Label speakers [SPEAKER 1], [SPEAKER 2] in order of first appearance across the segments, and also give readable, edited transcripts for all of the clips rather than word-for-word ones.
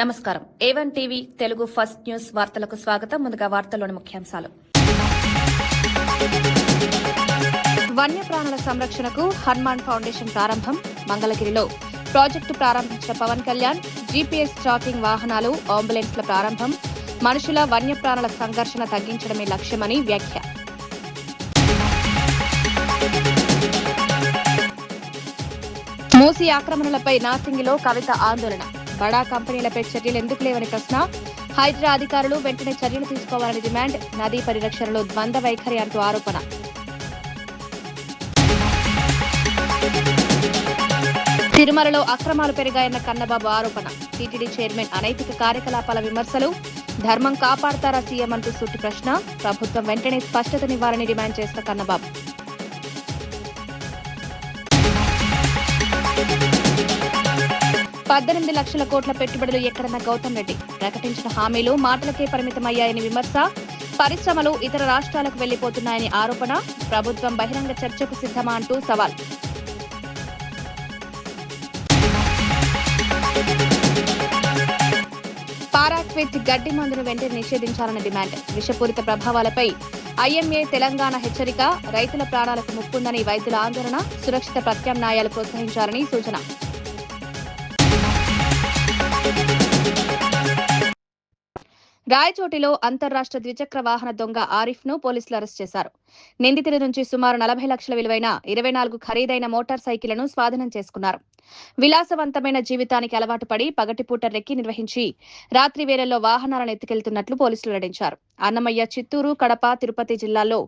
[SPEAKER 1] నమస్కారం. A1 TV Telugu first news వార్తలకు స్వాగతం. ముందుగా వార్తల్లోని ముఖ్యాంశాలు.
[SPEAKER 2] వన్యప్రాణుల సంరక్షణకు హనుమాన్ ఫౌండేషన్ ప్రారంభం. మంగళగిరిలో ప్రాజెక్టు ప్రారంభించిన పవన్ కళ్యాణ్. జీపీఎస్ ట్రాకింగ్ వాహనాలు, అంబులెన్స్ల ప్రారంభం. మనుషుల వన్యప్రాణుల సంఘర్షణ తగ్గించడమే లక్ష్యమని వ్యాఖ్య. మూసీ ఆక్రమణలపై నాసింగిలో కవిత ఆందోళన. బడా కంపెనీలపై చర్యలు ఎందుకు లేవని ప్రశ్న. హైడ్రా అధికారులు వెంటనే చర్యలు తీసుకోవాలని డిమాండ్. నదీ పరిరక్షణలో ద్వంద్వ వైఖరి అంటూ ఆరోపణ. తిరుమలలో అక్రమాలు పెరిగాయన్న కన్నబాబు ఆరోపణ. టీటీడీ చైర్మన్ అనైతిక కార్యకలాపాల విమర్శలు. ధర్మం కాపాడతారా సీఎం అంటూ సూటి ప్రశ్న. ప్రభుత్వం వెంటనే స్పష్టతనివ్వాలని డిమాండ్ చేసిన కన్నబాబు. 18 లక్షల కోట్ల పెట్టుబడులు ఎక్కడన్న గౌతమ్ రెడ్డి. ప్రకటించిన హామీలు మాటలకే పరిమితమయ్యాయని విమర్శ. పరిశ్రమలు ఇతర రాష్ట్రాలకు వెళ్లిపోతున్నాయని ఆరోపణ. ప్రభుత్వం బహిరంగ చర్చకు సిద్ధమా అంటూ సవాల్. పారాక్విట్ గడ్డి మందును వెంటనే నిషేధించాలని డిమాండ్. విషపూరిత ప్రభావాలపై ఐఎంఏ తెలంగాణ హెచ్చరిక. రైతుల ప్రాణాలకు ముప్పుందని వైద్యుల ఆందోళన. సురక్షిత ప్రత్యామ్నాయాలు ప్రోత్సహించాలని సూచన. రాయచోటిలో అంతర్రాష్ట్ర ద్విచక్ర వాహన దొంగ ఆరిఫ్ ను పోలీసులు అరెస్ట్ చేశారు. నిందితుడి నుంచి సుమారు 40 లక్షల విలువైన 24 ఖరీదైన మోటార్ సైకిళ్లను స్వాధీనం చేసుకున్నారు. విలాసవంతమైన జీవితానికి అలవాటు పడి పగటిపూట రెక్కి నిర్వహించి రాత్రి వేళల్లో వాహనాలను ఎత్తుకెళ్తున్నట్లు పోలీసులు వెల్లడించారు. అన్నమయ్య, చిత్తూరు, కడప, తిరుపతి జిల్లాల్లో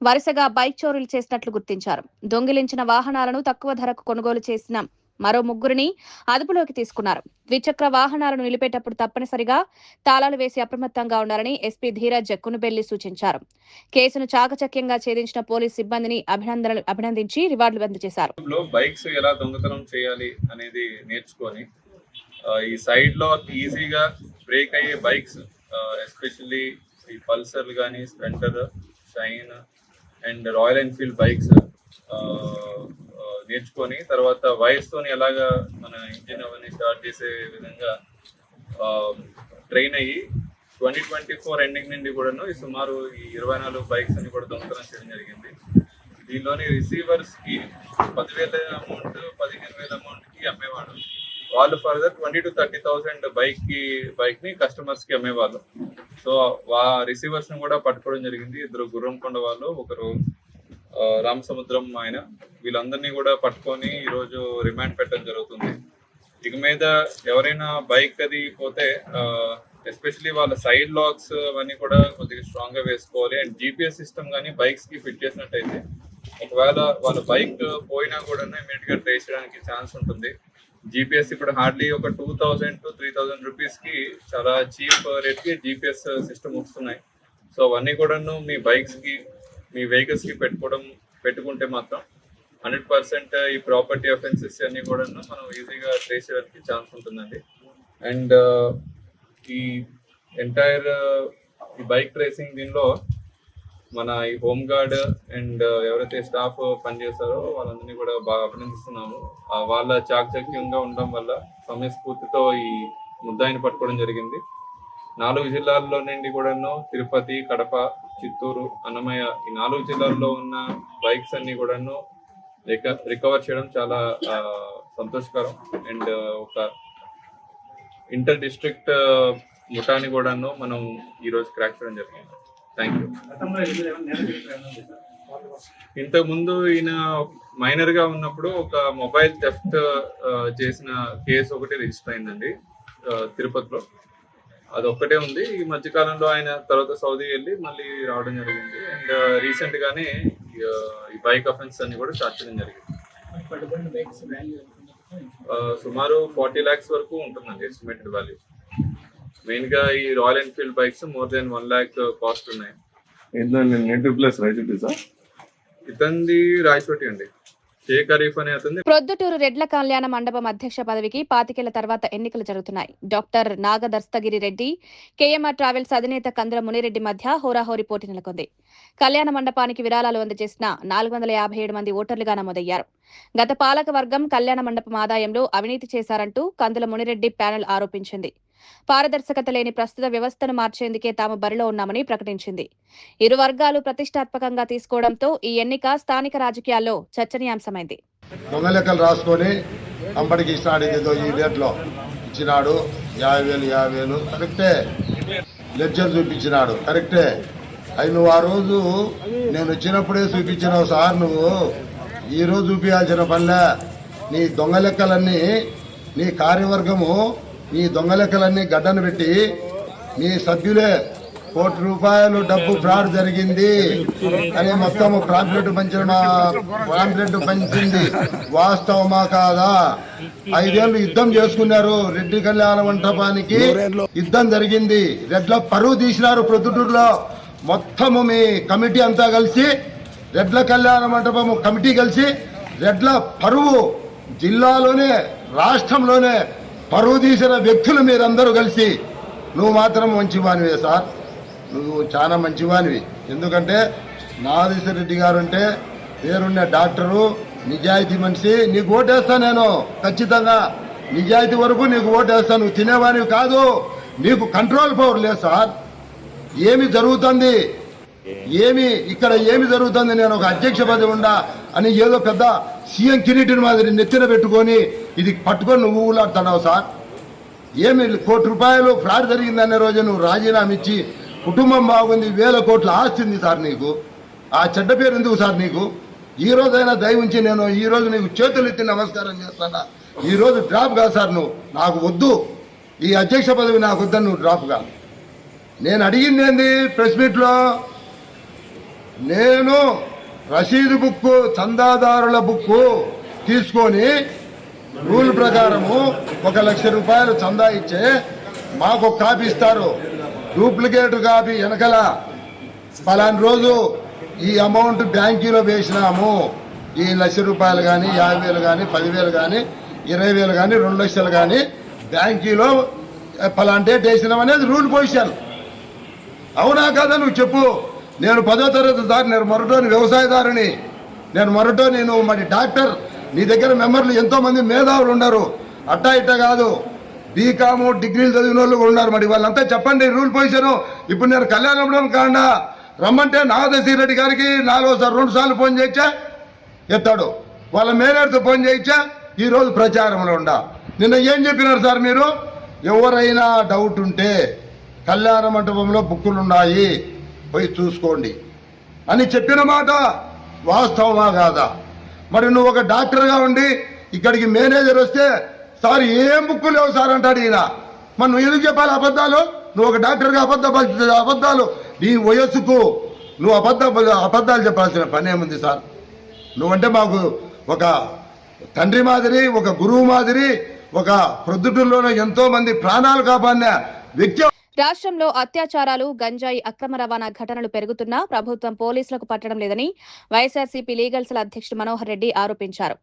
[SPEAKER 2] వరుసగా బైక్ చోరీలు చేసినట్లు గుర్తించారు. దొంగిలించిన వాహనాలను తక్కువ ధరకు కొనుగోలు చేసిన మరో ముగ్గురిని అదుపులోకి తీసుకున్నారు. ద్విచక్ర వాహనాలను నిలిపేటప్పుడు తప్పనిసరిగా తాళాలు వేసి అప్రమత్తంగా ఉండాలని ఎస్పీ ధీరజ్ కునుబెల్లి సూచించారు. కేసును చాకచక్యంగా ఛేదించిన పోలీసు సిబ్బందిని అభినందించి రివార్డులు అందజేశారు.
[SPEAKER 3] బైక్స్ ఎలా దొంగతనం చేయాలి అనేది నేర్చుకొని ఈ సైడ్ లో ఈజీగా బ్రేక్ అయ్యే బైక్స్, ఎస్పెషల్లీ ఈ పల్సర్లు కానీ, Splendor, shine and royal Enfield bikes నేర్చుకొని తర్వాత వైర్స్ తోని ఎలాగా మన ఇంజిన్ అవన్నీ స్టార్ట్ చేసే విధంగా ట్రైన్ అయ్యి 2024 ఎండింగ్ నుండి కూడాను ఈ సుమారు ఈ 24 బైక్స్ అని కూడా దొంగతనం చేయడం జరిగింది. దీనిలోని రిసీవర్స్ కి 10,000 అమౌంట్, 15,000 అమౌంట్ కి అమ్మేవాడు. వాళ్ళు ఫర్దర్ 20,000 to 30,000 బైక్ ని కస్టమర్స్ కి అమ్మేవాళ్ళు. సో ఆ రిసీవర్స్ ని కూడా పట్టుకోవడం జరిగింది. ఇద్దరు గుర్రంకొండ వాళ్ళు, ఒకరు రామసముద్రం ఆయన, వీళ్ళందరినీ కూడా పట్టుకొని ఈరోజు రిమాండ్ పెట్టడం జరుగుతుంది. ఇక మీద ఎవరైనా బైక్ అది పోతే ఎస్పెషలీ వాళ్ళ సైడ్ లాక్స్ అవన్నీ కూడా కొద్దిగా స్ట్రాంగ్ గా వేసుకోవాలి. అండ్ జీపీఎస్ సిస్టమ్ కానీ బైక్స్ కి ఫిట్ చేసినట్టయితే ఒకవేళ వాళ్ళ బైక్ పోయినా కూడా ఇమీడియట్ గా ట్రేస్ చేయడానికి ఛాన్స్ ఉంటుంది. జీపీఎస్ ఇప్పుడు హార్డ్లీ ఒక 2,000 to 3,000 రూపీస్ కి చాలా చీప్ రేట్ కి జీపీఎస్ సిస్టమ్ వస్తున్నాయి. సో అవన్నీ కూడాను మీ బైక్స్ కి, మీ వెహికల్స్ కి పెట్టుకుంటే మాత్రం 100% ఈ ప్రాపర్టీ అఫెన్సెస్ అన్ని కూడా మనం ఈజీగా ట్రేస్ చేయడానికి ఛాన్స్ ఉంటుందండి. అండ్ ఈ ఎంటైర్ ఈ బైక్ ట్రేసింగ్ దీనిలో మన ఈ హోమ్ గార్డ్ అండ్ ఎవరైతే స్టాఫ్ పనిచేస్తారో వాళ్ళందరినీ కూడా బాగా అభినందిస్తున్నాము. వాళ్ళ చాకచక్యంగా ఉండడం వల్ల సమయస్ఫూర్తితో ఈ ముద్దాయిని పట్టుకోవడం జరిగింది. 4 జిల్లాల్లో నుండి కూడాను తిరుపతి, కడప, చిత్తూరు, అన్నమయ్య ఈ 4 జిల్లాల్లో ఉన్న బైక్స్ అన్ని కూడాను రికవర్ చేయడం చాలా సంతోషకరం. అండ్ ఒక ఇంటర్ డిస్ట్రిక్ట్ ముఠాని కూడాను మనం ఈ రోజు క్రాక్ చేయడం జరిగింది. Thank you. ఇంతకు ముందు ఈయన మైనర్ గా ఉన్నప్పుడు ఒక మొబైల్ థెఫ్ట్ చేసిన కేసు ఒకటి రిజిస్టర్ అయిందండి తిరుపతిలో. అది ఒక్కటే ఉంది. ఈ మధ్యకాలంలో ఆయన తర్వాత సౌదీ వెళ్ళి మళ్ళీ రావడం జరిగింది. అండ్ రీసెంట్ గానే ఈ బైక్ అఫెన్స్ అన్ని కూడా స్టార్ట్ చేయడం జరిగింది. సుమారు 40 lakhs వరకు ఉంటుందండి ఎస్టిమేటెడ్ వాల్యూ. మెయిన్ గా ఈ royal Enfield bikes more than 1 lakh cost ఉన్నాయి. ఇతంది రాయచోటి అండి.
[SPEAKER 2] ప్రొద్దుటూరు రెడ్ల కళ్యాణ మండపం అధ్యక్ష పదవికి 25 ఏళ్ల తర్వాత ఎన్నికలు జరుగుతున్నాయి. డాక్టర్ నాగదర్శగిరి రెడ్డి, కేఎంఆర్ ట్రావెల్స్ అధినేత కందుల మునిరెడ్డి మధ్య హోరాహోరీ పోటీ నెలకొంది. కళ్యాణ మండపానికి విరాళాలు అందజేసిన 457 మంది ఓటర్లుగా నమోదయ్యారు. గత పాలక వర్గం కళ్యాణ మండపం ఆదాయంలో అవినీతి చేశారంటూ కందుల మునిరెడ్డి ప్యానెల్ ఆరోపించింది. పారదర్శకత లేని ప్రస్తుత వ్యవస్థను మార్చేందుకే తాము బరిలో ఉన్నామని ప్రకటించింది. ఇరు వర్గాలు ప్రతిష్టాత్మకంగా తీసుకోవడంతో ఈ ఎన్నిక స్థానిక రాజకీయాల్లో చర్చనీయాంశమైంది.
[SPEAKER 4] దొంగ లెక్కలు రాసుకొని అంబడికి ఇచ్చినాడు, ఏదో ఈ డేట్లో ఇచ్చినాడు 50,000 కరెక్టే. లెడ్జర్ చూపించినాడు కరెక్టే. అవి నువ్వు ఆ రోజు నేను వచ్చినప్పుడే చూపించినావు సార్, నువ్వు ఈరోజు చూపించాల్సిన పనిలే. నీ దొంగ లెక్కలన్నీ, నీ కార్యవర్గము నీ దొంగ లెక్కలన్నీ గడ్డను పెట్టి నీ సభ్యులే ₹1 కోటి డబ్బు ఫ్రాడ్ జరిగింది అని మొత్తం పాంప్లెట్ పంచింది. వాస్తవమా కాదా? 5 ఏళ్ళు యుద్ధం చేసుకున్నారు. రెడ్డి కళ్యాణ మంటపానికి యుద్ధం జరిగింది. రెడ్ల పరువు తీసినారు ప్రొద్దుటూరులో. మొత్తము మీ కమిటీ అంతా కలిసి, రెడ్ల కళ్యాణ మంటపము కమిటీ కలిసి రెడ్ల పరువు జిల్లాలోనే రాష్ట్రంలోనే పరువు తీసిన వ్యక్తులు మీరందరూ కలిసి. నువ్వు మాత్రం మంచివానివే సార్, నువ్వు చాలా మంచివానివి. ఎందుకంటే నాగేశ్వర రెడ్డి గారు అంటే పేరున్న డాక్టరు, నిజాయితీ మనిషి. నీకు ఓటేస్తా నేను ఖచ్చితంగా, నిజాయితీ వరకు నీకు ఓటేస్తాను. నువ్వు తినేవానివి కాదు, నీకు కంట్రోల్ పవర్ లేదు సార్. ఏమి జరుగుతుంది, ఇక్కడ ఏమి జరుగుతుంది, నేను ఒక అధ్యక్ష పదవి ఉండా అని ఏదో పెద్ద సీఎం కిరీటిని మాదిరి నెత్తిన పెట్టుకొని ఇది పట్టుకొని నువ్వు ఊలాడుతున్నావు సార్. ఏమి ₹1 కోటి ఫ్రాడ్ జరిగిందనే రోజు నువ్వు రాజీనామా ఇచ్చి కుటుంబం బాగుంది, 1000 కోట్ల ఆస్తి ఉంది సార్ నీకు. ఆ చెడ్డ పేరు ఎందుకు సార్ నీకు? ఈ రోజైనా దయ ఉంచి నేను ఈ రోజు నీకు చేతులు ఎత్తి నమస్కారం చేస్తానా. ఈ రోజు డ్రాప్ కాదు సార్, నువ్వు నాకు వద్దు, ఈ అధ్యక్ష పదవి నాకు వద్దని నువ్వు డ్రాప్ కా. నేను అడిగింది ఏంది ప్రెస్ మీట్లో, నేను రసీదు బుక్కు, చందాదారుల బుక్కు తీసుకొని రూల్ ప్రకారము ₹1,00,000 చందా ఇచ్చే మాకు ఒక కాపీ ఇస్తారు. డూప్లికేట్ కాపీ వెనకల పలాని రోజు ఈ అమౌంట్ బ్యాంకీలో వేసినాము, ఈ ₹1,00,000 కానీ 50,000 కానీ 10,000 కానీ 20,000 కానీ 2 లక్షలు కానీ బ్యాంకీలో పలాని డేట్ వేసినాం అనేది రూల్ పొజిషన్. అవునా కాదా నువ్వు చెప్పు. నేను 10వ తరగతి సార్, నేను మొరటోని వ్యవసాయదారుని, నేను మొరటోని, నువ్వు మరి డాక్టర్. నీ దగ్గర మెంబర్లు ఎంతో మంది మేధావులు ఉన్నారు, అట్టా ఇట్టా కాదు, బీకాము డిగ్రీలు చదివిన వాళ్ళు ఉన్నారు. మరి వాళ్ళంతా చెప్పండి రూల్ పొజిషన్. ఇప్పుడు నేను కళ్యాణం కాండా రమ్మంటే నాగేశ్వర రెడ్డి గారికి 2 సార్లు ఫోన్ చేయించా, ఎత్తాడు. వాళ్ళ మేనేజర్తో ఫోన్ చేయించా, ఈరోజు ప్రచారంలో ఉండా. నిన్న ఏం చెప్పినారు సార్ మీరు? ఎవరైనా డౌట్ ఉంటే కళ్యాణ మంటపంలో బుక్కులు ఉన్నాయి, పోయి చూసుకోండి అని చెప్పిన మాట వాస్తవమా కాదా? మరి నువ్వు ఒక డాక్టర్గా ఉండి ఇక్కడికి మేనేజర్ వస్తే సార్ ఏం బుక్కు లేవు సార్ అంటాడు ఈయన. మరి నువ్వు ఎందుకు చెప్పాలి అబద్ధాలు? నువ్వు ఒక డాక్టర్గా అబద్ధాలు, నీ వయస్సుకు నువ్వు అబద్ధాలు చెప్పాల్సిన పని ఏముంది సార్? నువ్వంటే మాకు ఒక తండ్రి మాదిరి, ఒక గురువు మాదిరి, ఒక ప్రొద్దుటూరులోనే ఎంతో మంది ప్రాణాలు కాపాడిన వ్యక్తి.
[SPEAKER 2] రాష్ట్రంలో అత్యాచారాలు, గంజాయి అక్రమ రవాణా ఘటనలు పెరుగుతున్నా ప్రభుత్వం పోలీసులకు పట్టడం లేదని వైఎస్ఆర్సీపీ లీగల్ సెల్ అధ్యక్షుడు మనోహర్ రెడ్డి ఆరోపించారు.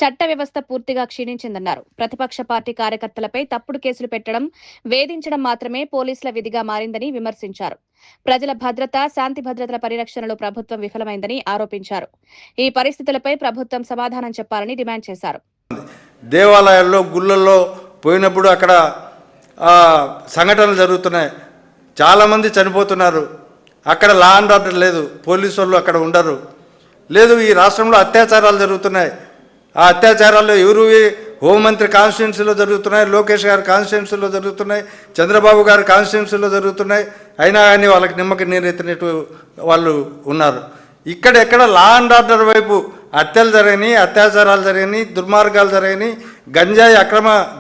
[SPEAKER 2] చట్ట వ్యవస్థ పూర్తిగా క్షీణించిందన్నారు. ప్రతిపక్ష పార్టీ కార్యకర్తలపై తప్పుడు కేసులు పెట్టడం, వేధించడం మాత్రమే పోలీసుల విధిగా మారిందని విమర్శించారు. ప్రజల భద్రత, శాంతి భద్రతల పరిరక్షణలో ప్రభుత్వం విఫలమైందని ఆరోపించారు. ఈ పరిస్థితులపై ప్రభుత్వం సమాధానం చెప్పాలని డిమాండ్ చేశారు.
[SPEAKER 5] దేవాలయాల్లో, గుళ్ళల్లో పోయినప్పుడు అక్కడ సంఘటనలు జరుగుతున్నాయి, చాలామంది చనిపోతున్నారు. అక్కడ లా అండ్ ఆర్డర్ లేదు, పోలీసు వాళ్ళు అక్కడ ఉండరు. లేదు, ఈ రాష్ట్రంలో అత్యాచారాలు జరుగుతున్నాయి. ఆ అత్యాచారాలు ఎవరు? హోంమంత్రి కాన్స్టిట్యున్సీలో జరుగుతున్నాయి, లోకేష్ గారి కాన్స్టిట్యున్సీలో జరుగుతున్నాయి, చంద్రబాబు గారి కాన్స్టిట్యున్సీలో జరుగుతున్నాయి. అయినా కానీ వాళ్ళకి నిమ్మకి నీరెత్తినట్టు వాళ్ళు ఉన్నారు. ఇక్కడెక్కడ లా అండ్ ఆర్డర్ వైపు హత్యలు జరిగినాయి, అత్యాచారాలు జరిగినాయి, దుర్మార్గాలు జరిగినాయి,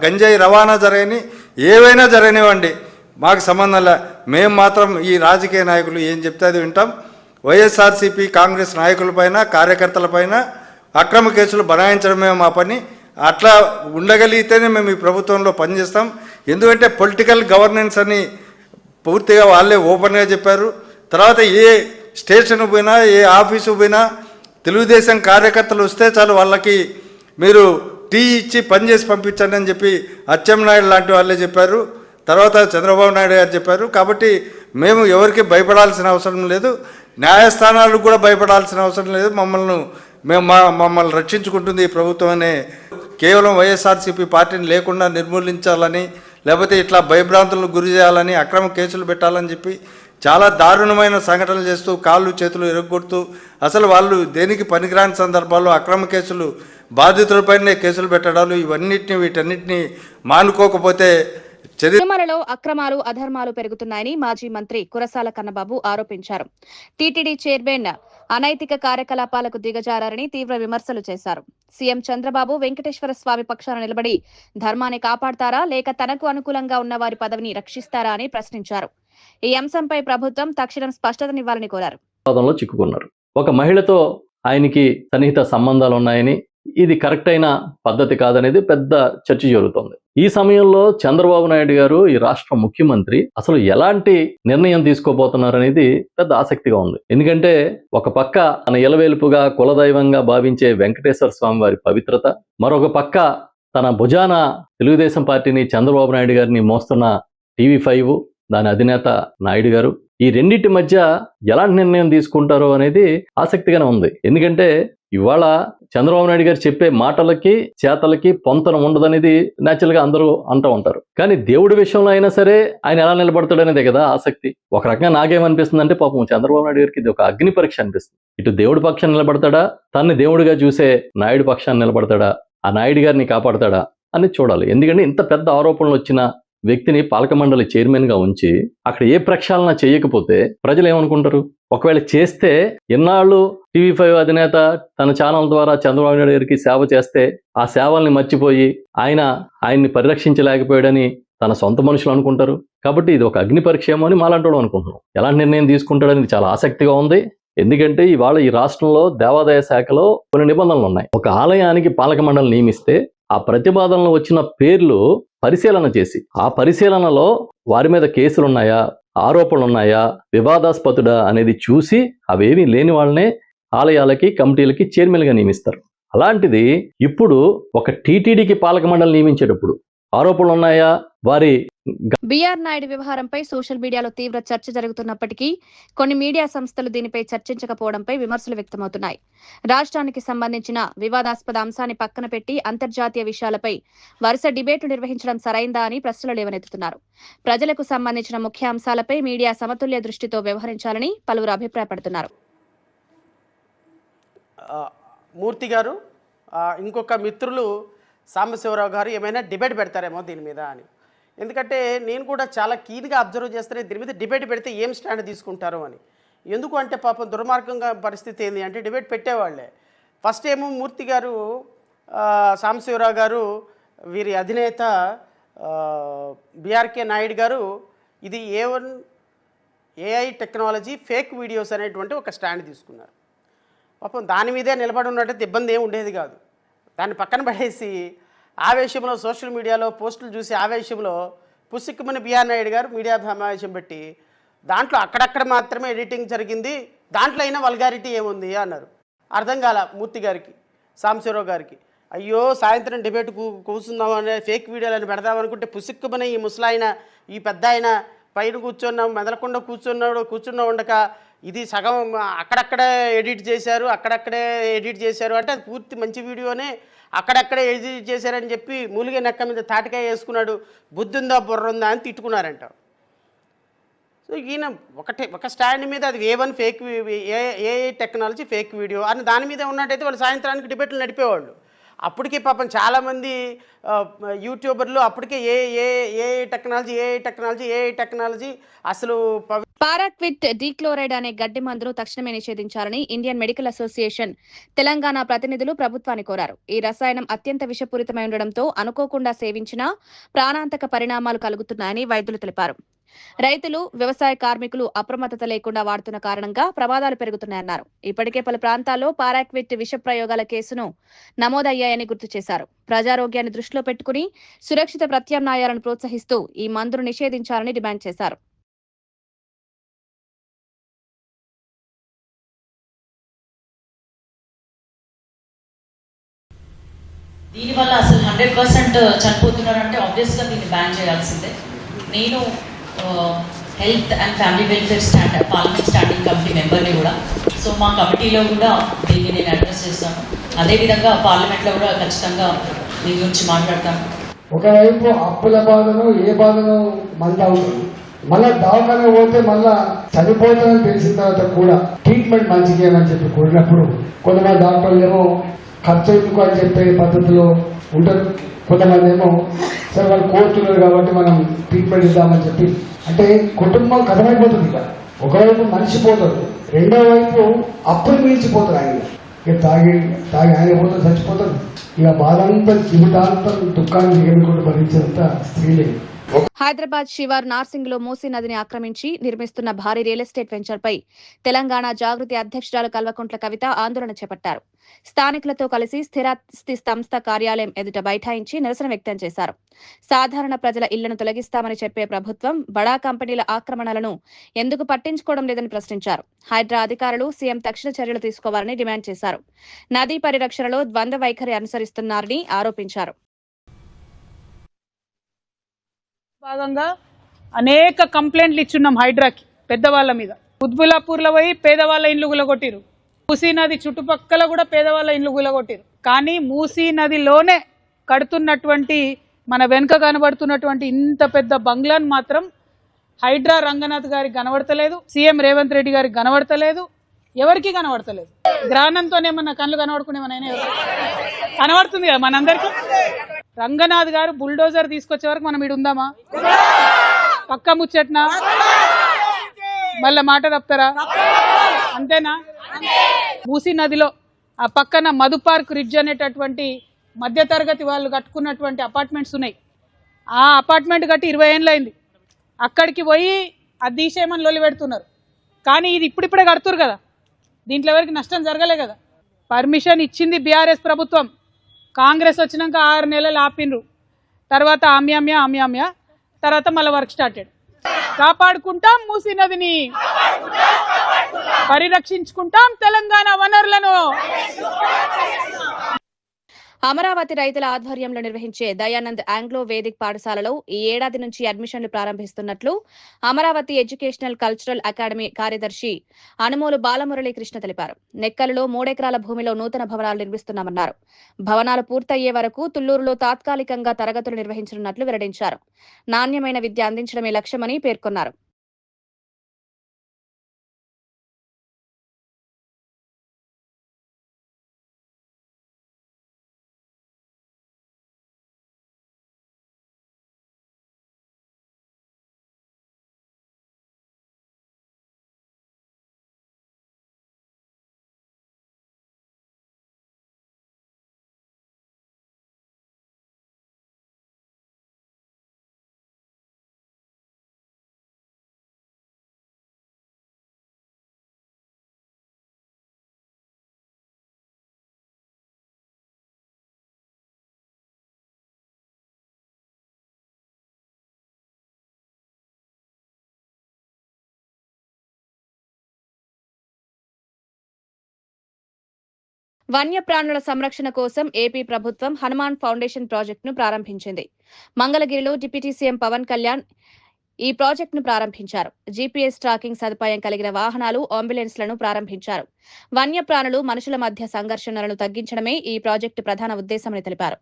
[SPEAKER 5] గంజాయి రవాణా జరిగినాయి, ఏవైనా జరగనివ్వండి, మాకు సంబంధం లే. మేము మాత్రం ఈ రాజకీయ నాయకులు ఏం చెప్తే అది వింటాం. వైఎస్ఆర్సీపీ కాంగ్రెస్ నాయకులపైన, కార్యకర్తలపైన అక్రమ కేసులు బనాయించడమే మా పని. అట్లా ఉండగలిగితేనే మేము ఈ ప్రభుత్వంలో పనిచేస్తాం. ఎందుకంటే పొలిటికల్ గవర్నెన్స్ అని పూర్తిగా వాళ్ళే ఓపెన్గా చెప్పారు. తర్వాత ఏ స్టేషన్ పోయినా, ఏ ఆఫీసు పోయినా తెలుగుదేశం కార్యకర్తలు వస్తే చాలు వాళ్ళకి మీరు టీ ఇచ్చి పనిచేసి పంపించండి అని చెప్పి అచ్చెన్నాయుడు లాంటి వాళ్ళే చెప్పారు. తర్వాత చంద్రబాబు నాయుడు గారు చెప్పారు. కాబట్టి మేము ఎవరికి భయపడాల్సిన అవసరం లేదు, న్యాయస్థానాలకు కూడా భయపడాల్సిన అవసరం లేదు. మమ్మల్ని రక్షించుకుంటుంది ఈ ప్రభుత్వం అనే కేవలం వైఎస్ఆర్సీపీ పార్టీని లేకుండా నిర్మూలించాలని, లేకపోతే ఇట్లా భయభ్రాంతులకు గురి చేయాలని అక్రమ కేసులు పెట్టాలని చెప్పి చాలా దారుణమైన సంఘటనలు చేస్తూ కాళ్ళు చేతులు ఇరగొడుతూ అసలు వాళ్ళు దేనికి పనికిరాని సందర్భాల్లో అక్రమ కేసులు బాధితులపైనే కేసులు పెట్టడాలు వీటన్నిటిని మానుకోకపోతే
[SPEAKER 2] తిరుమలలో అక్రమాలు అధర్మాలు పెరుగుతున్నాయని మాజీ మంత్రి కురసాల కన్నబాబు ఆరోపించారు. టీటీడీ చైర్మన్ అనైతిక కార్యకలాపాలకు దిగజారని తీవ్ర విమర్శలు చేశారు. సీఎం చంద్రబాబు వెంకటేశ్వర స్వామి పక్షాన నిలబడి ధర్మాన్ని కాపాడతారా లేక తనకు అనుకూలంగా ఉన్న వారి పదవిని రక్షిస్తారా అని ప్రశ్నించారు. ఈ అంశంపై ప్రభుత్వం తక్షణం స్పష్టతనివ్వాలని కోరారు.
[SPEAKER 6] చిక్కుకున్నారు. ఒక మహిళతో ఆయనకి సన్నిహిత సంబంధాలు ఉన్నాయని, ఇది కరెక్ట్ అయిన పద్ధతి కాదనేది పెద్ద చర్చ జరుగుతోంది. ఈ సమయంలో చంద్రబాబు నాయుడు గారు ఈ రాష్ట్ర ముఖ్యమంత్రి అసలు ఎలాంటి నిర్ణయం తీసుకోబోతున్నారు అనేది పెద్ద ఆసక్తిగా ఉంది. ఎందుకంటే ఒక పక్క తన ఇలవేలుపుగా కులదైవంగా భావించే వెంకటేశ్వర స్వామి వారి పవిత్రత, మరొక పక్క తన భుజాన తెలుగుదేశం పార్టీని చంద్రబాబు నాయుడు గారిని మోస్తున్న TV5 దాని అధినేత నాయుడు గారు, ఈ రెండింటి మధ్య ఎలాంటి నిర్ణయం తీసుకుంటారో అనేది ఆసక్తిగానే ఉంది. ఎందుకంటే ఇవాళ చంద్రబాబు నాయుడు గారు చెప్పే మాటలకి చేతలకి పొంతన ఉండదనేది న్యాచురల్ గా అందరూ అంటూ ఉంటారు. కానీ దేవుడి విషయంలో అయినా సరే ఆయన ఎలా నిలబడతాడనేదే కదా ఆసక్తి. ఒక రకంగా నాకేమనిపిస్తుంది అంటే పాపం చంద్రబాబు నాయుడు గారికి ఇది ఒక అగ్ని పరీక్ష అనిపిస్తుంది. ఇటు దేవుడి పక్షాన్ని నిలబడతాడా, తన్ని దేవుడిగా చూసే నాయుడు పక్షాన్ని నిలబడతాడా, ఆ నాయుడు గారిని కాపాడతాడా అని చూడాలి. ఎందుకంటే ఇంత పెద్ద ఆరోపణలు వచ్చిన వ్యక్తిని పాలక మండలి చైర్మన్ గా ఉంచి అక్కడ ఏ ప్రక్షాళన చేయకపోతే ప్రజలు ఏమనుకుంటారు? ఒకవేళ చేస్తే ఎన్నాళ్ళు TV5 అధినేత తన ఛానల్ ద్వారా చంద్రబాబు నాయుడు గారికి సేవ చేస్తే ఆ సేవల్ని మర్చిపోయి ఆయన్ని పరిరక్షించలేకపోయాడని తన సొంత మనుషులు అనుకుంటారు. కాబట్టి ఇది ఒక అగ్ని పరీక్ష ఏమో అని మాలాంటోడు అనుకుంటున్నాం. ఎలాంటి నిర్ణయం తీసుకుంటాడని చాలా ఆసక్తిగా ఉంది. ఎందుకంటే ఇవాళ ఈ రాష్ట్రంలో దేవాదాయ శాఖలో కొన్ని నిబంధనలు ఉన్నాయి. ఒక ఆలయానికి పాలక మండలి నియమిస్తే ఆ ప్రతిపాదనలో వచ్చిన పేర్లు పరిశీలన చేసి ఆ పరిశీలనలో వారి మీద కేసులున్నాయా, ఆరోపణలు ఉన్నాయా, వివాదాస్పదుడా అనేది చూసి అవేమీ లేని వాళ్ళనే ఆలయాలకి కమిటీలకి చైర్మన్గా నియమిస్తారు. అలాంటిది ఇప్పుడు ఒక టీటీడీకి పాలక మండలి నియమించేటప్పుడు ఆరోపణలు ఉన్నాయా, వారి
[SPEAKER 2] బీఆర్ నాయుడు వ్యవహారంపై సోషల్ మీడియాలో తీవ్ర చర్చ జరుగుతున్నప్పటికీ కొన్ని మీడియా సంస్థలు దీనిపై చర్చించకపోవడంపై విమర్శలు వ్యక్తమవుతున్నాయి. రాష్ట్రానికి సంబంధించిన వివాదాస్పద అంశాన్ని పక్కన పెట్టి అంతర్జాతీయ విషయాలపై వరుస డిబేట్లు నిర్వహించడం సరైందా అని ప్రశ్నలు లేవనెత్తుతున్నారు. ప్రజలకు సంబంధించిన ముఖ్య అంశాలపై మీడియా సమతుల్య దృష్టితో వ్యవహరించాలని పలువురు అభిప్రాయపడుతున్నారు.
[SPEAKER 7] మూర్తి గారు, ఇంకొక మిత్రులు సాంబశివరావు గారు ఏమైనా డిబేట్ పెడతారేమో దీని మీద అని. ఎందుకంటే నేను కూడా చాలా కీన్గా అబ్జర్వ్ చేస్తానే దీని మీద డిబేట్ పెడితే ఏం స్టాండ్ తీసుకుంటారు అని. ఎందుకు అంటే పాపం దుర్మార్గంగా పరిస్థితి ఏంది అంటే డిబేట్ పెట్టేవాళ్లే. ఫస్ట్ ఏమో మూర్తి గారు, సాంబశివరావు గారు, వీరి అధినేత బిఆర్కే నాయుడు గారు ఇది AI టెక్నాలజీ ఫేక్ వీడియోస్ అనేటువంటి ఒక స్టాండ్ తీసుకున్నారు. పాపం దాని మీదే నిలబడి ఉన్నట్టయితే ఇబ్బంది ఏమి ఉండేది కాదు. దాన్ని పక్కన పడేసి ఆవేశంలో సోషల్ మీడియాలో పోస్టులు చూసి ఆవేశంలో పుసిక్కుమని బిఆర్ నాయుడు గారు మీడియా సమావేశం పెట్టి దాంట్లో అక్కడక్కడ మాత్రమే ఎడిటింగ్ జరిగింది, దాంట్లో అయినా వల్గారిటీ ఏముంది అన్నారు. అర్థం కాల మూర్తి గారికి, సాంబశివరావు గారికి. అయ్యో సాయంత్రం డిబేట్ కూర్చుందామనే ఫేక్ వీడియోలను పెడదామనుకుంటే పుసిక్కుమని ఈ ముసలాయన, ఈ పెద్ద ఆయన పైన కూర్చున్నాం మెదలకుండా కూర్చున్న ఉండక ఇది సగం అక్కడక్కడే ఎడిట్ చేశారు అంటే అది పూర్తి మంచి వీడియోనే అక్కడక్కడే ఎడిట్ చేశారని చెప్పి మూలిగే నెక్క మీద తాటికాయ వేసుకున్నాడు, బుద్ధుందా బుర్రుందా అని తిట్టుకున్నారంట. సో ఈయన ఒక స్టాండ్ మీద అది A1 fake AI technology fake video అని దాని మీద ఉన్నట్టయితే వాళ్ళు సాయంత్రానికి డిబేట్లు నడిపేవాళ్ళు. అప్పటికే పాపం చాలామంది యూట్యూబర్లు అప్పటికే AI టెక్నాలజీ అసలు
[SPEAKER 2] పారాక్విట్ డీక్లోరైడ్ అనే గడ్డి మందును తక్షణమే నిషేధించాలని ఇండియన్ మెడికల్ అసోసియేషన్ తెలంగాణ ప్రతినిధులు ప్రభుత్వాన్ని కోరారు. ఈ రసాయనం అత్యంత విషపూరితమై ఉండడంతో అనుకోకుండా సేవించినా ప్రాణాంతక పరిణామాలు కలుగుతున్నాయని వైద్యులు తెలిపారు. రైతులు, వ్యవసాయ కార్మికులు అప్రమత్తత లేకుండా వాడుతున్న కారణంగా ప్రమాదాలు పెరుగుతున్నాయన్నారు. ఇప్పటికే పలు ప్రాంతాల్లో పారాక్విట్ విష ప్రయోగాల కేసును నమోదయ్యాయని గుర్తు చేశారు. ప్రజారోగ్యాన్ని దృష్టిలో పెట్టుకుని సురక్షిత ప్రత్యామ్నాయాలను ప్రోత్సహిస్తూ ఈ మందును నిషేధించాలని డిమాండ్ చేశారు.
[SPEAKER 8] దీనివల్ల అసలు 100% చనిపోతున్నారంటే ఆబ్వియస్గా దీన్ని బ్యాన్ చేయాల్సిందే. నేను health and family welfare parliament standing committee మెంబర్ని కూడా. సో మా కమిటీలో కూడా దీన్ని నేను అడ్రస్ చేస్తాను. అదేవిధంగా పార్లమెంట్లో కూడా ఖచ్చితంగా దీని గురించి మాట్లాడతాను.
[SPEAKER 9] ఒకవైపు అప్పుల బాధను ఏ బాధను మంది అవుతుంది, మళ్ళా దవాఖాన పోతే మళ్ళా చనిపోతానని తెలిసిన తర్వాత కూడా ట్రీట్మెంట్ మంచిగా చేయమని చెప్పి కోరినప్పుడు కొంతమంది డాక్టర్లు ఏమో ఖర్చు ఎందుకు అని చెప్పే పద్ధతిలో ఉంటారు, కొంతమంది ఏమో సరే వాళ్ళు కోరుతున్నారు కాబట్టి మనం ట్రీట్మెంట్ ఇద్దామని చెప్పి, అంటే కుటుంబం కథమైపోతుంది. ఇక ఒకవైపు మనిషి పోతాడు, రెండో వైపు అప్పులు మించిపోతాడు. ఆయన ఇక తాగి ఆయన పోతాడు, చచ్చిపోతాడు. ఇక బాధంతా జీవితాంతం దుఃఖాన్ని ఎదుర్కొని భరించేంత స్త్రీలే.
[SPEAKER 2] హైదరాబాద్ శివార్ నార్సింగ్ లో మూసీ నదిని ఆక్రమించి నిర్మిస్తున్న భారీ రియల్ ఎస్టేట్ వెంచర్ పై తెలంగాణ జాగృతి అధ్యక్షురాలు కల్వకుంట్ల కవిత ఆందోళన చేపట్టారు. స్థానికులతో కలిసి స్థిరాస్తి సంస్థ కార్యాలయం ఎదుట బైఠాయించి నిరసన వ్యక్తం చేశారు. సాధారణ ప్రజల ఇళ్లను తొలగిస్తామని చెప్పే ప్రభుత్వం బడా కంపెనీల ఆక్రమణలను ఎందుకు పట్టించుకోవడం లేదని ప్రశ్నించారు. హైడ్రా అధికారులు సీఎం తక్షణ చర్యలు తీసుకోవాలని డిమాండ్ చేశారు. నదీ పరిరక్షణలో ద్వంద్వ వైఖరి అనుసరిస్తున్నారని ఆరోపించారు.
[SPEAKER 10] భాగంగా అనేక కంప్లైంట్లు ఇచ్చున్నాం హైడ్రాకి, పెద్దవాళ్ళ మీద. ఉద్బులాపూర్లో పోయి పేదవాళ్ళ ఇండ్లు గులగొట్టిరు, మూసీ నది చుట్టుపక్కల కూడా పేదవాళ్ళ ఇండ్లు గులగొట్టిరు. కానీ మూసీ నదిలోనే కడుతున్నటువంటి మన వెనుక కనబడుతున్నటువంటి ఇంత పెద్ద బంగ్లాను మాత్రం హైడ్రా రంగనాథ్ గారికి కనబడతలేదు, సీఎం రేవంత్ రెడ్డి గారికి కనబడతలేదు, ఎవరికి కనబడతలేదు. గ్రానంతోనేమన్నా కళ్ళు కనబడుకునేమన్నా కనబడుతుంది కదా మనందరికీ. రంగనాథ్ గారు బుల్డోజర్ తీసుకొచ్చే వరకు మనం ఇడు ఉందామా? పక్క ముచ్చట్నా? మళ్ళా మాట తప్పుతారా? అంతేనా? మూసీ నదిలో ఆ పక్కన మధు పార్క్ రిడ్జ్ అనేటటువంటి మధ్యతరగతి వాళ్ళు కట్టుకున్నటువంటి అపార్ట్మెంట్స్ ఉన్నాయి. ఆ అపార్ట్మెంట్ కట్టి 20 ఏళ్ళు అయింది. అక్కడికి పోయి అది తీసేయమని లొల్లి పెడుతున్నారు. కానీ ఇది ఇప్పుడిప్పుడే కడుతురు కదా, దీంట్లో ఎవరికి నష్టం జరగలే కదా. పర్మిషన్ ఇచ్చింది బీఆర్ఎస్ ప్రభుత్వం. కాంగ్రెస్ వచ్చినాక 6 నెలలు ఆపినరు, తర్వాత ఆమ్యామ్య తర్వాత మళ్ళీ వర్క్ స్టార్టెడ్. కాపాడుకుంటాం మూసీ నదిని, పరిరక్షించుకుంటాం తెలంగాణ వనరులను.
[SPEAKER 2] అమరావతి రైతుల ఆధ్వర్యంలో నిర్వహించే దయానంద్ ఆంగ్లో వేదిక్ పాఠశాలలో ఈ ఏడాది నుంచి అడ్మిషన్లు ప్రారంభిస్తున్నట్లు అమరావతి ఎడ్యుకేషనల్ కల్చరల్ అకాడమీ కార్యదర్శి అనుమోలు బాలమురళీకృష్ణ తెలిపారు. నెక్కలలో 3 ఎకరాల భూమిలో నూతన భవనాలు నిర్మిస్తున్నామన్నారు. భవనాలు పూర్తయ్యే వరకు తుళ్లూరులో తాత్కాలికంగా తరగతులు నిర్వహించనున్నట్లు వెల్లడించారు. నాణ్యమైన విద్య అందించడమే లక్ష్యమని పేర్కొన్నారు. వన్యప్రాణుల సంరక్షణ కోసం ఏపీ ప్రభుత్వం హనుమాన్ ఫౌండేషన్ ప్రాజెక్టును ప్రారంభించింది. మంగళగిరిలో డిప్యూటీ సీఎం పవన్ కళ్యాణ్ ఈ ప్రాజెక్టును ప్రారంభించారు. జీపీఎస్ ట్రాకింగ్ సదుపాయం కలిగిన వాహనాలు, అంబులెన్స్లను ప్రారంభించారు. వన్యప్రాణులు మనుషుల మధ్య సంఘర్షణలను తగ్గించడమే ఈ ప్రాజెక్టు ప్రధాన ఉద్దేశమని తెలిపారు.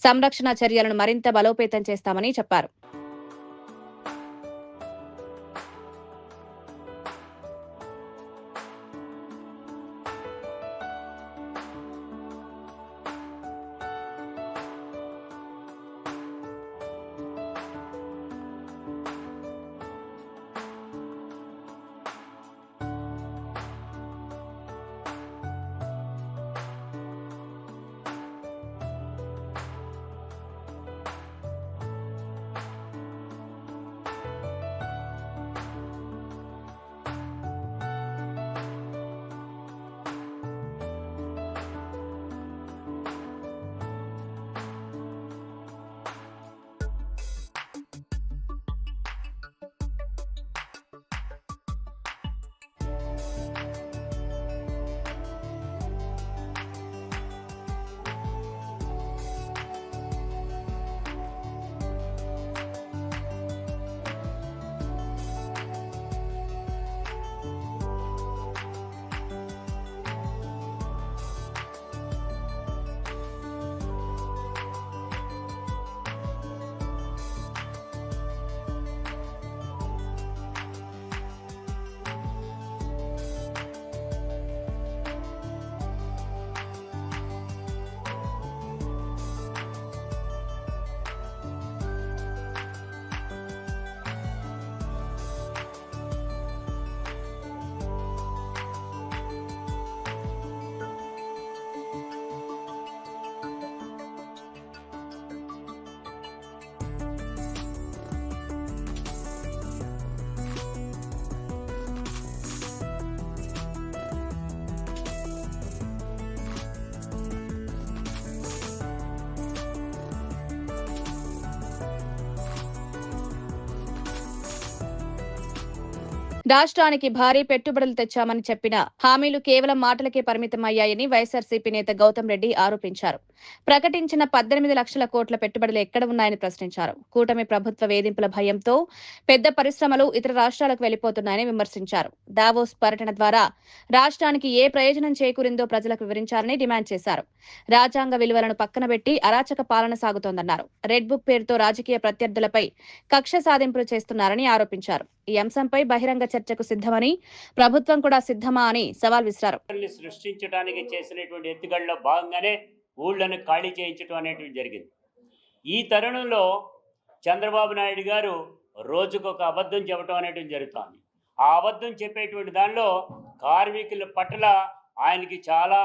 [SPEAKER 2] సంరక్షణ చర్యలను మరింత బలోపేతం చేస్తామని చెప్పారు. రాష్ట్రానికి భారీ పెట్టుబడులు తెచ్చామని చెప్పిన హామీలు కేవలం మాటలకే పరిమితమయ్యాయని వైఎస్సార్సీపీ నేత గౌతమ్ రెడ్డి ఆరోపించారు. ప్రకటించిన 18 లక్షల కోట్ల పెట్టుబడులు ఎక్కడ ఉన్నాయని ప్రశ్నించారు. కూటమి ప్రభుత్వ వేధింపుల భయంతో పెద్ద పరిశ్రమలు ఇతర రాష్ట్రాలకు వెళ్లిపోతున్నాయని విమర్శించారు. దావోస్ పర్యటన ద్వారా రాష్ట్రానికి ఏ ప్రయోజనం చేకూరిందో ప్రజలకు వివరించాలని డిమాండ్ చేశారు. రాజ్యాంగ విలువలను పక్కనబెట్టి అరాచక పాలన సాగుతోందన్నారు. రెడ్ బుక్ పేరుతో రాజకీయ ప్రత్యర్థులపై కక్ష సాధింపులు చేస్తున్నారని ఆరోపించారు. ఈ అంశంపై బహిరంగ చర్చకు సిద్ధమని, ప్రభుత్వం కూడా సిద్ధమా అని సవాల్ విసిరారు.
[SPEAKER 11] సృష్టించడానికి చేసినటువంటి ఎత్తుగడలో భాగంగానే ఊళ్ళను ఖాళీ చేయించడం అనేటువంటి జరిగింది. ఈ తరుణంలో చంద్రబాబు నాయుడు గారు రోజుకొక అబద్ధం చెప్పడం అనేటువంటి జరుగుతోంది. ఆ అబద్ధం చెప్పేటువంటి దానిలో కార్మికుల పట్ల ఆయనకి చాలా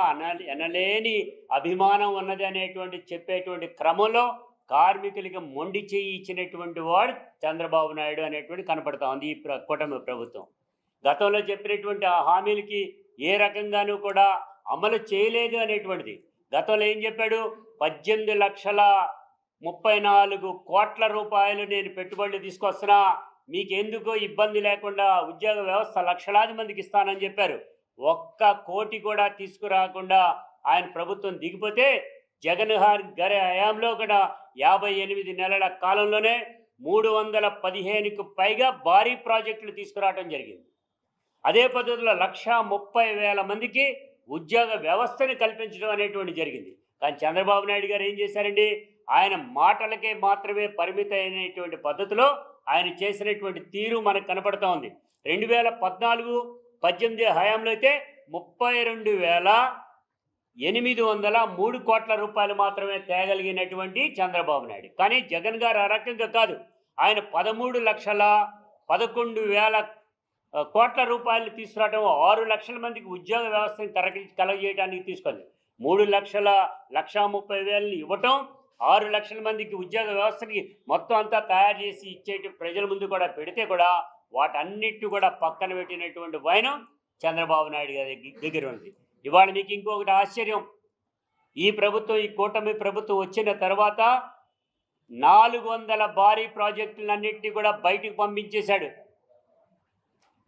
[SPEAKER 11] ఎనలేని అభిమానం ఉన్నది అనేటువంటి చెప్పేటువంటి క్రమంలో కార్మికులకి మొండి చేయి ఇచ్చినటువంటి వాడు చంద్రబాబు నాయుడు అనేటువంటి కనపడతా ఉంది ఈ కూటమి ప్రభుత్వం. గతంలో చెప్పినటువంటి ఆ హామీలకి ఏ రకంగానూ కూడా అమలు చేయలేదు అనేటువంటిది. గతంలో ఏం చెప్పాడు? 18,34 కోట్ల రూపాయలు నేను పెట్టుబడులు తీసుకొస్తున్నా, మీకెందుకో ఇబ్బంది లేకుండా ఉద్యోగ వ్యవస్థ లక్షలాది మందికి ఇస్తానని చెప్పారు. ఒక్క కోటి కూడా తీసుకురాకుండా ఆయన ప్రభుత్వం దిగిపోతే జగన్ గారి హయాంలో కూడా 58 నెలల కాలంలోనే 315కు పైగా భారీ ప్రాజెక్టులు తీసుకురావడం జరిగింది. అదే పద్ధతిలో 130,000 మందికి ఉద్యోగ వ్యవస్థని కల్పించడం అనేటువంటి జరిగింది. కానీ చంద్రబాబు నాయుడు గారు ఏం చేశారండి? ఆయన మాటలకే మాత్రమే పరిమితమైనటువంటి పద్ధతిలో ఆయన చేసినటువంటి తీరు మనకు కనపడుతూ ఉంది. 2014-18 హయాంలో అయితే 32,803 కోట్ల రూపాయలు మాత్రమే తేగలిగినటువంటి చంద్రబాబు నాయుడు. కానీ జగన్ గారు ఆ రకంగా కాదు. ఆయన 13,11,000 కోట్ల రూపాయలు తీసుకురావడం, 6 లక్షల మందికి ఉద్యోగ వ్యవస్థను కలగజేయడానికి తీసుకుంది. 3,30,000 ఇవ్వటం, 6 లక్షల మందికి ఉద్యోగ వ్యవస్థకి మొత్తం అంతా తయారు చేసి ఇచ్చేటి ప్రజల ముందు కూడా పెడితే కూడా వాటన్నిటి కూడా పక్కన పెట్టినటువంటి వైనం చంద్రబాబు నాయుడు గారి దగ్గర ఉంది. ఇవాళ మీకు ఇంకొకటి ఆశ్చర్యం, ఈ ప్రభుత్వం, ఈ కూటమి ప్రభుత్వం వచ్చిన తర్వాత 400 భారీ ప్రాజెక్టులన్నింటినీ కూడా బయటకు పంపించేశాడు.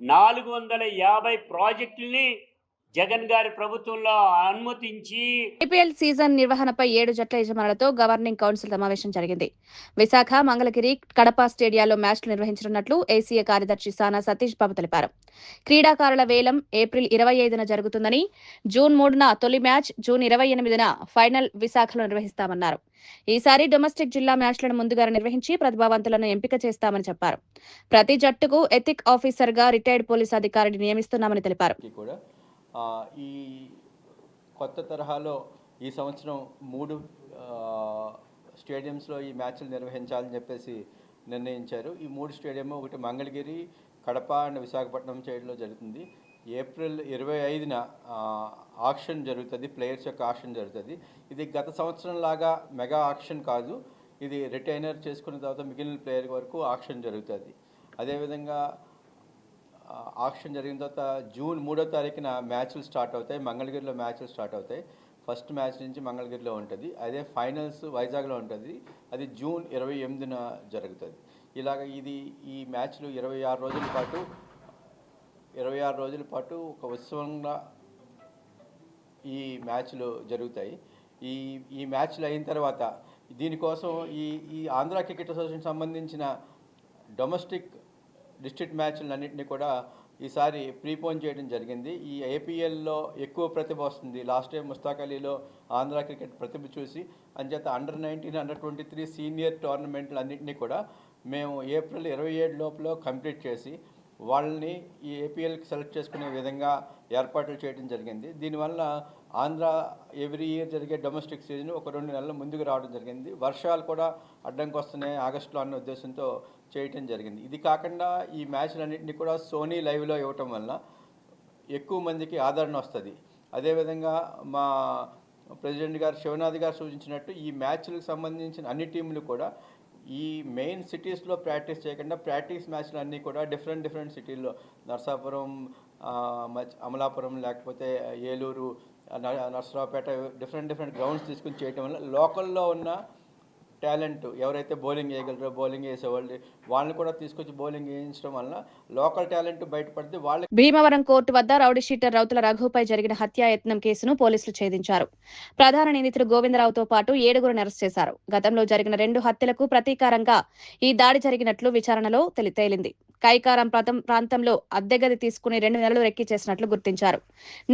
[SPEAKER 11] 450 ప్రాజెక్టుల్ని జగన్ గారి ప్రభుత్వంలో అనుమతించి
[SPEAKER 2] ఐపీఎల్ సీజన్ నిర్వహణపై 7 జట్ల యజమానులతో గవర్నింగ్ కౌన్సిల్ సమావేశం జరిగింది. విశాఖ, మంగళగిరి, కడప స్టేడియాల్లో మ్యాచ్లు నిర్వహించనున్నట్లు ఏసీఏ కార్యదర్శి సానా సతీష్ బాబు తెలిపారు. క్రీడాకారుల వేలం ఏప్రిల్ 25న జరుగుతుందని, జూన్ 3న తొలి మ్యాచ్, జూన్ 28న ఫైనల్ విశాఖలో నిర్వహిస్తామన్నారు. ఈసారి డొమెస్టిక్ జిల్లా మ్యాచ్లను ముందుగా నిర్వహించి ప్రతిభావంతులను ఎంపిక చేస్తామని చెప్పారు. ప్రతి జట్టుకు ఎథిక్ ఆఫీసర్గా రిటైర్డ్ పోలీస్ అధికారిని నియమిస్తున్నామని తెలిపారు.
[SPEAKER 12] ఈ కొత్త తరహాలో ఈ సంవత్సరం 3 స్టేడియంస్లో ఈ మ్యాచ్లు నిర్వహించాలని చెప్పేసి నిర్ణయించారు. ఈ 3 స్టేడియం, ఒకటి మంగళగిరి, కడప అండ్ విశాఖపట్నం సైడ్లో జరుగుతుంది. ఏప్రిల్ 25న ఆక్షన్ జరుగుతుంది, ప్లేయర్స్ యొక్క ఆక్షన్ జరుగుతుంది. ఇది గత సంవత్సరం లాగా మెగా ఆక్షన్ కాదు, ఇది రిటైనర్ చేసుకున్న తర్వాత మిగిలిన ప్లేయర్ వరకు ఆక్షన్ జరుగుతుంది. అదేవిధంగా ఆక్షన్ జరిగిన తర్వాత జూన్ 3వ తారీఖున మ్యాచ్లు స్టార్ట్ అవుతాయి. మంగళగిరిలో మ్యాచ్లు స్టార్ట్ అవుతాయి. ఫస్ట్ మ్యాచ్ నుంచి మంగళగిరిలో ఉంటుంది. అదే ఫైనల్స్ వైజాగ్లో ఉంటుంది, అది జూన్ 28న జరుగుతుంది. ఇలాగ ఈ మ్యాచ్లు 26 రోజుల పాటు ఒక ఉత్సవంగా ఈ మ్యాచ్లు జరుగుతాయి. ఈ మ్యాచ్లు అయిన తర్వాత దీనికోసం ఈ ఆంధ్ర క్రికెట్ అసోసియేషన్ సంబంధించిన డొమెస్టిక్ డిస్ట్రిక్ట్ మ్యాచ్లన్నింటినీ కూడా ఈసారి ప్రీపోన్ చేయడం జరిగింది. ఈ ఏపీఎల్లో ఎక్కువ ప్రతిభ వస్తుంది. లాస్ట్ టైం ముస్తాక్ అలీలో ఆంధ్ర క్రికెట్ ప్రతిభ చూసి అంచేత అండర్-19, అండర్-23 సీనియర్ టోర్నమెంట్లు అన్నింటినీ కూడా మేము ఏప్రిల్ 27 లోపల కంప్లీట్ చేసి వాళ్ళని ఈ ఏపీఎల్కి సెలెక్ట్ చేసుకునే విధంగా ఏర్పాట్లు చేయడం జరిగింది. దీనివల్ల ఆంధ్ర ఎవ్రీ ఇయర్ జరిగే డొమెస్టిక్ సీజన్ ఒక 2 నెలల ముందుకు రావడం జరిగింది. వర్షాలు కూడా అడ్డంకి వస్తున్నాయి ఆగస్టులో అన్న ఉద్దేశంతో చేయటం జరిగింది. ఇది కాకుండా ఈ మ్యాచ్లన్నింటినీ కూడా సోనీ లైవ్లో ఇవ్వటం వల్ల ఎక్కువ మందికి ఆదరణ వస్తుంది. అదేవిధంగా మా ప్రెసిడెంట్ గారు శివనాథ్ గారు సూచించినట్టు ఈ మ్యాచ్లకు సంబంధించిన అన్ని టీంలు కూడా ఈ మెయిన్ సిటీస్లో ప్రాక్టీస్ చేయకుండా ప్రాక్టీస్ మ్యాచ్లు అన్నీ కూడా డిఫరెంట్ సిటీల్లో, నర్సాపురం, అమలాపురం, లేకపోతే ఏలూరు, నర్సరావుపేట, డిఫరెంట్ గ్రౌండ్స్ తీసుకుని చేయటం వల్ల లోకల్లో ఉన్న టాలెంట్ ఎవరైతే బౌలింగ్ వేయగలరో బౌలింగ్ వేసేవాళ్ళు వాళ్ళని కూడా తీసుకొచ్చి బౌలింగ్ వేయించడం వలన లోకల్ టాలెంట్ బయటపడితే వాళ్ళ
[SPEAKER 2] భీమవరం కోర్టు వద్ద రౌడీ షీటర్ రౌతుల రఘుపై జరిగిన హత్యాయత్నం కేసును పోలీసులు ఛేదించారు. ప్రధాన నిందితుడు గోవిందరావుతో పాటు 7గురిని అరెస్ట్ చేశారు. గతంలో జరిగిన 2 హత్యలకు ప్రతీకారంగా ఈ దాడి జరిగినట్లు విచారణలో తేలింది. కైకారం ప్రాంతంలో అద్దెగది తీసుకుని 2 నెలలు రెక్కి చేసినట్లు గుర్తించారు.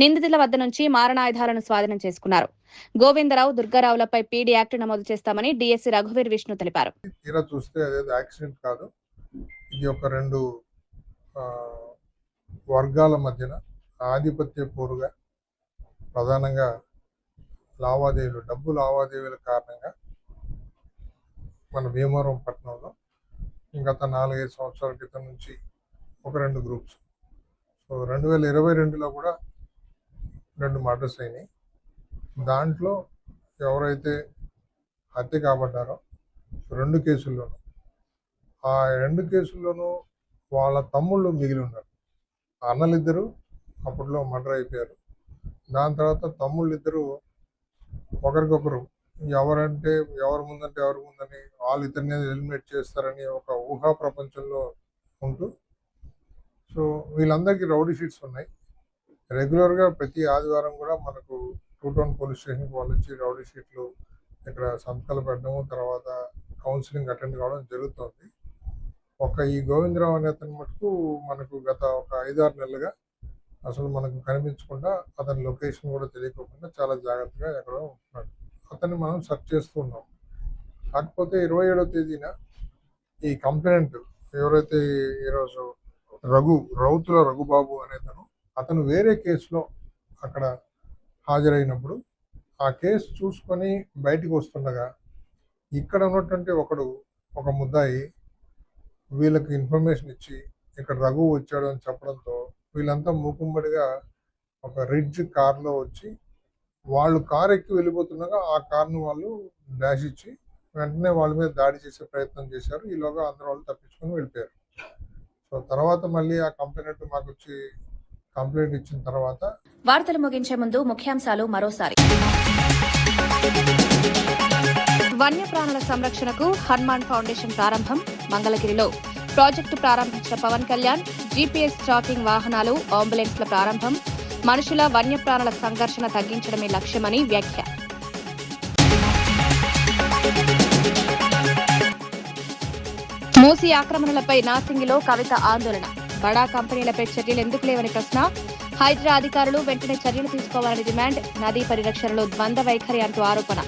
[SPEAKER 2] నిందితుల వద్ద నుంచి మారణాయుధాలను స్వాధీనం చేసుకున్నారు. గోవిందరావు, దుర్గారావులపై పీడీ యాక్ట్ నమోదు చేస్తామని డీఎస్సీ రఘువీర్ విష్ణు తెలిపారు.
[SPEAKER 13] తీరా చూస్తే అదేదో యాక్సిడెంట్ కాదు, ఇది ఒక 2 వర్గాల మధ్యన ఆధిపత్య పోరుగా ప్రధానంగా డబ్బు లావాదేవీల కారణంగా మన భీమవరం పట్టణంలో గత 4-5 సంవత్సరాల క్రితం నుంచి ఒక 2 గ్రూప్స్. సో 2022లో కూడా 2 మర్డర్స్ అయినాయి. దాంట్లో ఎవరైతే హత్య కాబడ్డారో 2 కేసుల్లోనూ ఆ 2 కేసుల్లోనూ వాళ్ళ తమ్ముళ్ళు మిగిలి ఉన్నారు. అన్నలిద్దరూ అప్పట్లో మర్డర్ అయిపోయారు. దాని తర్వాత తమ్ముళ్ళిద్దరూ ఒకరికొకరు ఎవరి ముందని వాళ్ళు ఇతన్ని ఎలిమినేట్ చేస్తారని ఒక ఊహా ప్రపంచంలో ఉంటూ, సో వీళ్ళందరికీ రౌడీ షీట్స్ ఉన్నాయి. రెగ్యులర్గా ప్రతి ఆదివారం కూడా మనకు 2 టౌన్ పోలీస్ స్టేషన్కి వాళ్ళు వచ్చి రౌడీ షీట్లు ఇక్కడ సంతకాలు పెట్టడం, తర్వాత కౌన్సిలింగ్ అటెండ్ కావడం జరుగుతుంది. ఈ గోవిందరావు అనే అతని మటుకు మనకు గత ఒక 5-6 నెలలుగా అసలు మనకు కనిపించకుండా, అతని లొకేషన్ కూడా తెలియకోకుండా చాలా జాగ్రత్తగా ఎక్కడో ఉంటున్నాడు. అతన్ని మనం సెర్చ్ చేస్తూ ఉన్నాం. కాకపోతే 27వ తేదీన ఈ కంప్లైంట్ ఎవరైతే ఈరోజు రౌతుల రఘుబాబు అనేతను అతను వేరే కేసులో అక్కడ హాజరైనప్పుడు ఆ కేసు చూసుకొని బయటికి వస్తుండగా ఇక్కడ ఉన్నటువంటి ఒక ముద్దాయి వీళ్ళకి ఇన్ఫర్మేషన్ ఇచ్చి ఇక్కడ రఘు వచ్చాడు అని చెప్పడంతో వీళ్ళంతా మూకుమ్మడిగా ఒక రిడ్జ్ కార్లో వచ్చి వాళ్ళు కారు ఎక్కి వెళ్ళిపోతుండగా ఆ కార్ను వాళ్ళు డాష్ ఇచ్చి వెంటనే వాళ్ళ మీద దాడి చేసే ప్రయత్నం చేశారు. ఈలోగా అందరూ వాళ్ళు తప్పించుకొని వెళ్ళిపోయారు. సో తర్వాత మళ్ళీ ఆ కంప్లైంట్ మాకు వచ్చి కంప్లైంట్ ఇచ్చిన తర్వాత
[SPEAKER 1] వార్తలు ముగించే ముందు ముఖ్యాంశాలు మరోసారి.
[SPEAKER 2] వన్యప్రాణుల సంరక్షణకు హనుమాన్ ఫౌండేషన్ ప్రారంభం. మంగళగిరిలో ప్రాజెక్టు ప్రారంభించిన పవన్ కళ్యాణ్. జీపీఎస్ ట్రాకింగ్ వాహనాలు, అంబులెన్స్ల ప్రారంభం. మనుషుల వన్యప్రాణుల సంఘర్షణ తగ్గించడమే లక్ష్యమని వ్యాఖ్య. మూసీ ఆక్రమణలపై నాసింగిలో కవిత ఆందోళన. బడా కంపెనీలపై చర్యలు ఎందుకు లేవని ప్రశ్న. హైడ్రా అధికారులు వెంటనే చర్యలు తీసుకోవాలని డిమాండ్. నదీ పరిరక్షణలో ద్వంద్వ వైఖరి అంటూ ఆరోపణ.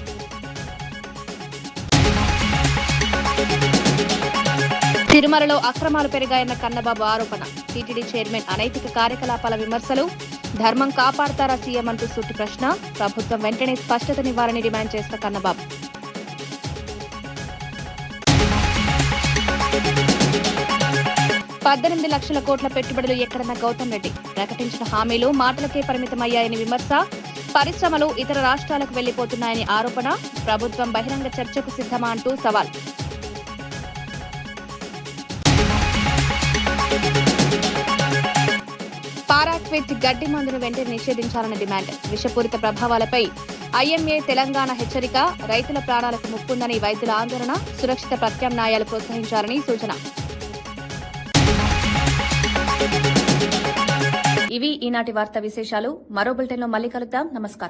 [SPEAKER 2] తిరుమలలో అక్రమాలు పెరిగాయన్న కన్నబాబు ఆరోపణ. టీటీడీ చైర్మన్ అనైతిక కార్యకలాపాల విమర్శలు. ధర్మం కాపాడతారా సీఎం అంటూ సూటి ప్రశ్న. ప్రభుత్వం వెంటనే స్పష్టతనివ్వాలని డిమాండ్ చేసిన కన్నబాబు. $18 లక్షల కోట్ల పెట్టుబడులు ఎక్కడన్న గౌతమ్ రెడ్డి. ప్రకటించిన హామీలు మాటలకే పరిమితమయ్యాయని విమర్శ. పరిశ్రమలు ఇతర రాష్ట్రాలకు వెళ్లిపోతున్నాయని ఆరోపణ. ప్రభుత్వం బహిరంగ చర్చకు సిద్ధమా అంటూ సవాల్. పారాక్విట్ గడ్డి మందును వెంటనే నిషేధించాలని డిమాండ్. విషపూరిత ప్రభావాలపై ఐఎంఏ తెలంగాణ హెచ్చరిక. రైతుల ప్రాణాలకు ముప్పుందని వైద్యుల ఆందోళన. సురక్షిత ప్రత్యామ్నాయాలు ప్రోత్సహించాలని సూచన.
[SPEAKER 1] ఇవి ఈనాటి వార్తా విశేషాలు. మరో బులెటిన్లో మళ్ళీ కలుద్దాం. నమస్కారం.